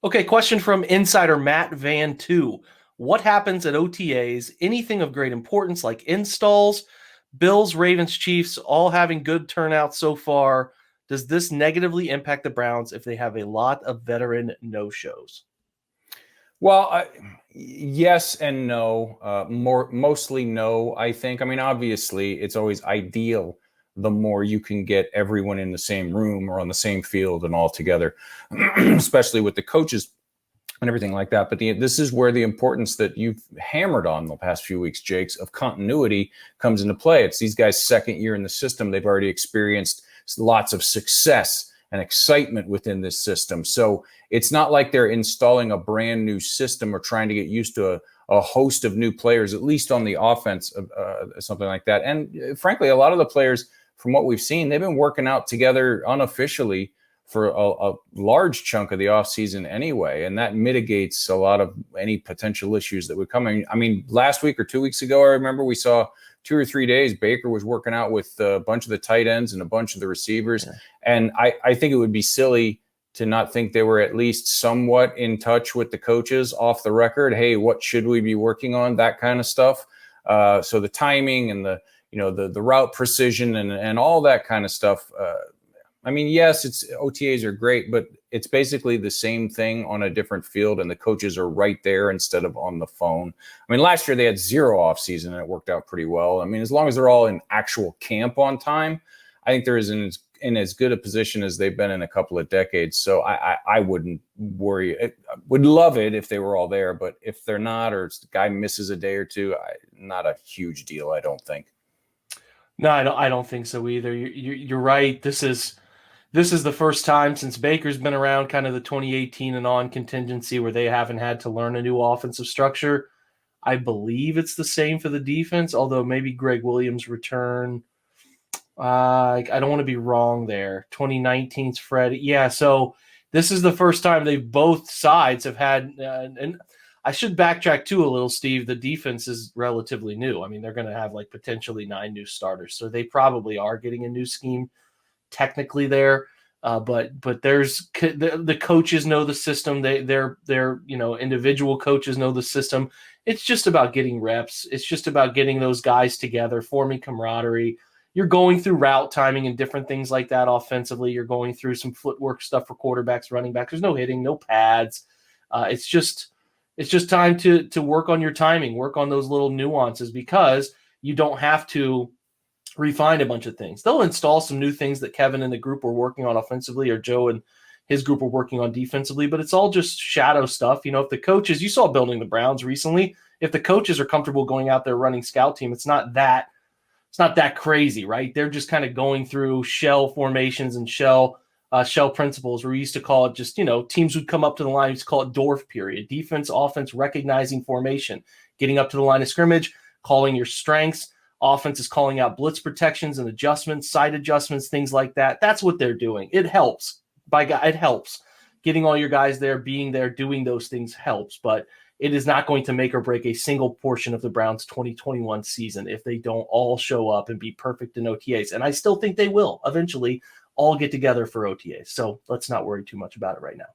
Okay, question from insider Matt Van 2. What happens at OTAs? Anything of great importance like installs? Bills, Ravens, Chiefs all having good turnouts so far. Does this negatively impact the Browns if they have a lot of veteran no-shows? Well, yes and no. Mostly no, I think. I mean, obviously, it's always ideal the more you can get everyone in the same room or on the same field and all together, especially with the coaches and everything like that. But this is where the importance that you've hammered on the past few weeks, Jakes, of continuity comes into play. It's these guys' second year in the system. They've already experienced lots of success and excitement within this system. So it's not like they're installing a brand new system or trying to get used to a host of new players, at least on the offense, something like that. And frankly, a lot of the players, from what we've seen, they've been working out together unofficially for a large chunk of the offseason anyway, and that mitigates a lot of any potential issues that would come in. I mean, last week or 2 weeks ago, I remember we saw 2 or 3 days, Baker was working out with a bunch of the tight ends and a bunch of the receivers. Yeah. And I think it would be silly to not think they were at least somewhat in touch with the coaches off the record. Hey, what should we be working on? That kind of stuff. So the timing and the route precision and all that kind of stuff. I mean, yes, OTAs are great, but it's basically the same thing on a different field, and the coaches are right there instead of on the phone. I mean, last year they had 0 offseason, and it worked out pretty well. I mean, as long as they're all in actual camp on time, I think they're in as good a position as they've been in a couple of decades. So I wouldn't worry. I would love it if they were all there, but if they're not, or the guy misses a day or two, not a huge deal, I don't think. No, I don't think so either. You're right. This is the first time since Baker's been around, kind of the 2018 and on contingency, where they haven't had to learn a new offensive structure. I believe it's the same for the defense, although maybe Greg Williams' return. I don't want to be wrong there. 2019's Fred. Yeah, so this is the first time both sides have had, and I should backtrack too a little, Steve. The defense is relatively new. I mean, they're going to have like potentially 9 new starters, so they probably are getting a new scheme technically there, but there's the coaches know the system. They're individual coaches know the system. It's just about getting reps. It's just about getting those guys together, forming camaraderie. You're going through route timing and different things like that offensively. You're going through some footwork stuff for quarterbacks, running backs. There's no hitting, no pads. It's just time to work on your timing, work on those little nuances, because you don't have to refine a bunch of things. They'll install some new things that Kevin and the group were working on offensively, or Joe and his group were working on defensively, but it's all just shadow stuff. If the coaches, you saw building the Browns recently, if the coaches are comfortable going out there running scout team, it's not that crazy, right? They're just kind of going through shell formations and shell principles, where we used to call it just, teams would come up to the line, we used to call it Dorf period. Defense, offense, recognizing formation, getting up to the line of scrimmage, calling your strengths. Offense is calling out blitz protections and adjustments, side adjustments, things like that. That's what they're doing. It helps. It helps. Getting all your guys there, being there, doing those things helps, but it is not going to make or break a single portion of the Browns' 2021 season if they don't all show up and be perfect in OTAs. And I still think they will eventually all get together for OTAs. So let's not worry too much about it right now.